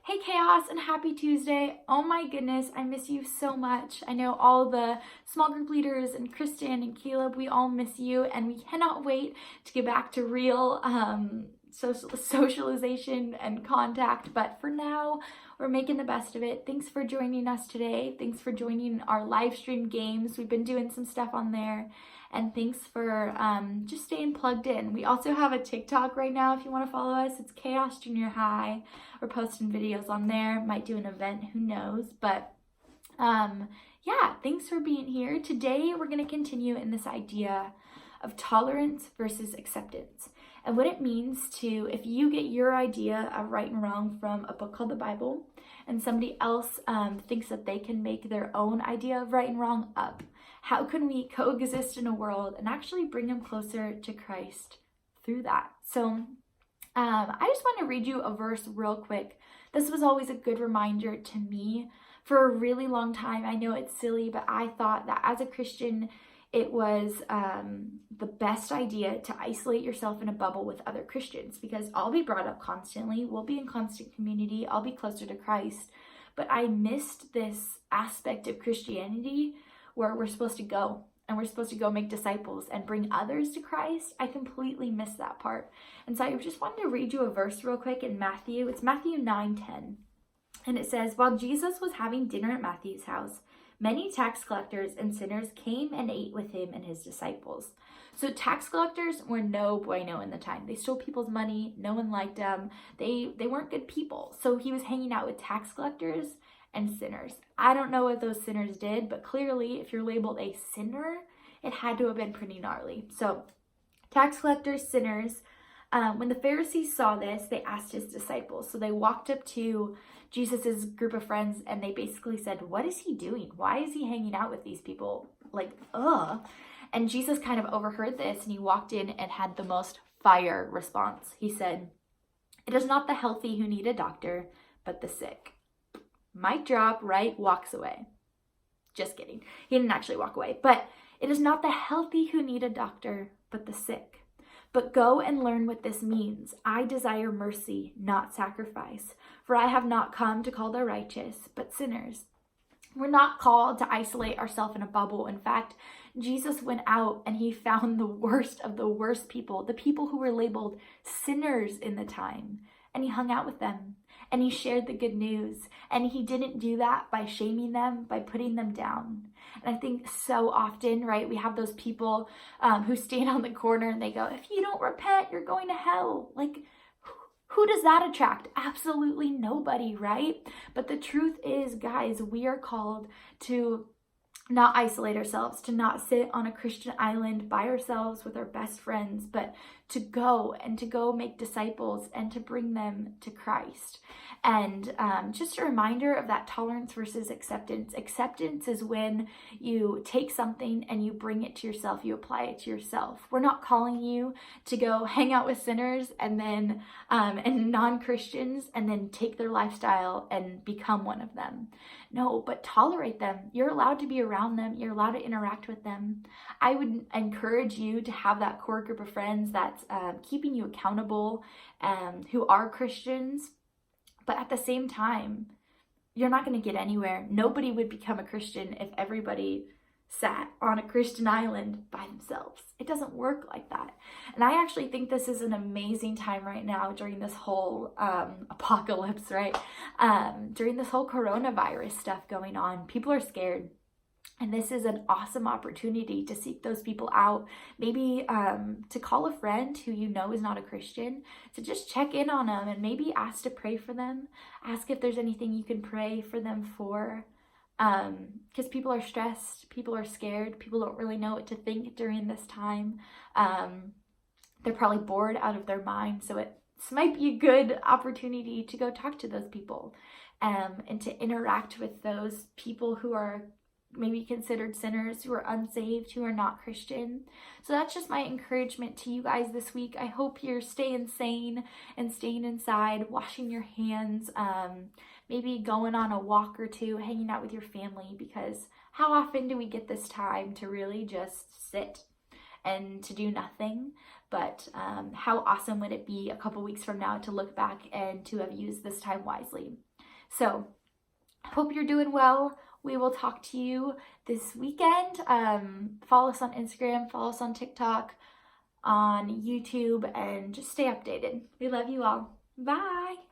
Hey Chaos and happy Tuesday. Oh my goodness, I miss you so much. I know all the small group leaders and Kristen and Caleb, we all miss you and we cannot wait to get back to real socialization and contact. But for now, we're making the best of it. Thanks for joining us today. Thanks for joining our live stream games. We've been doing some stuff on there. And thanks for just staying plugged in. We also have a TikTok right now if you want to follow us. It's Chaos Junior High. We're posting videos on there. Might do an event, who knows. But yeah, thanks for being here. Today we're going to continue in this idea of tolerance versus acceptance. And what it means to, if you get your idea of right and wrong from a book called the Bible, and somebody else thinks that they can make their own idea of right and wrong up, how can we coexist in a world and actually bring them closer to Christ through that? So I just want to read you a verse real quick. This was always a good reminder to me for a really long time. I know it's silly, but I thought that as a Christian, it was the best idea to isolate yourself in a bubble with other Christians, because I'll be brought up constantly. We'll be in constant community. I'll be closer to Christ. But I missed this aspect of Christianity where we're supposed to go and we're supposed to go make disciples and bring others to Christ. I completely missed that part. And so I just wanted to read you a verse real quick in Matthew. It's Matthew 9:10. And it says, "While Jesus was having dinner at Matthew's house, many tax collectors and sinners came and ate with him and his disciples." So tax collectors were no bueno in the time. They stole people's money. No one liked them. They weren't good people. So he was hanging out with tax collectors and sinners. I don't know what those sinners did, but clearly if you're labeled a sinner, it had to have been pretty gnarly. So tax collectors, sinners. When the Pharisees saw this, they asked his disciples. So they walked up to Jesus's group of friends and they basically said, "What is he doing? Why is he hanging out with these people? Like, ugh." And Jesus kind of overheard this and he walked in and had the most fire response. He said, "It is not the healthy who need a doctor, but the sick." Mic drop, right? Walks away. Just kidding. He didn't actually walk away. But it is not the healthy who need a doctor, but the sick. But go and learn what this means. I desire mercy, not sacrifice. For I have not come to call the righteous, but sinners. We're not called to isolate ourselves in a bubble. In fact, Jesus went out and he found the worst of the worst people, the people who were labeled sinners in the time. And he hung out with them and he shared the good news. And he didn't do that by shaming them, by putting them down. And I think so often, right, we have those people who stand on the corner and they go, "If you don't repent, you're going to hell." Like, who does that attract? Absolutely nobody, right? But the truth is, guys, we are called to not isolate ourselves, to not sit on a Christian island by ourselves with our best friends, but to go and to go make disciples and to bring them to Christ. And just a reminder of that tolerance versus acceptance. Acceptance is when you take something and you bring it to yourself, you apply it to yourself. We're not calling you to go hang out with sinners and then and non-Christians and then take their lifestyle and become one of them. No, but tolerate them. You're allowed to be around them. You're allowed to interact with them. I would encourage you to have that core group of friends that's keeping you accountable, who are Christians. But at the same time, you're not going to get anywhere. Nobody would become a Christian if everybody sat on a Christian island by themselves. It doesn't work like that. And I actually think this is an amazing time right now during this whole apocalypse, right? During this whole coronavirus stuff going on, people are scared. And this is an awesome opportunity to seek those people out. Maybe to call a friend who you know is not a Christian, to just check in on them and maybe ask to pray for them. Ask if there's anything you can pray for them for. Because people are stressed, people are scared, people don't really know what to think during this time. They're probably bored out of their mind. So this might be a good opportunity to go talk to those people and to interact with those people who are maybe considered sinners, who are unsaved, who are not Christian. So that's just my encouragement to you guys this week. I hope you're staying sane and staying inside, washing your hands, maybe going on a walk or two, hanging out with your family, because how often do we get this time to really just sit and to do nothing. But how awesome would it be a couple weeks from now to look back and to have used this time wisely? So hope you're doing well. We will talk to you this weekend. Follow us on Instagram, follow us on TikTok, on YouTube, and just stay updated. We love you all. Bye.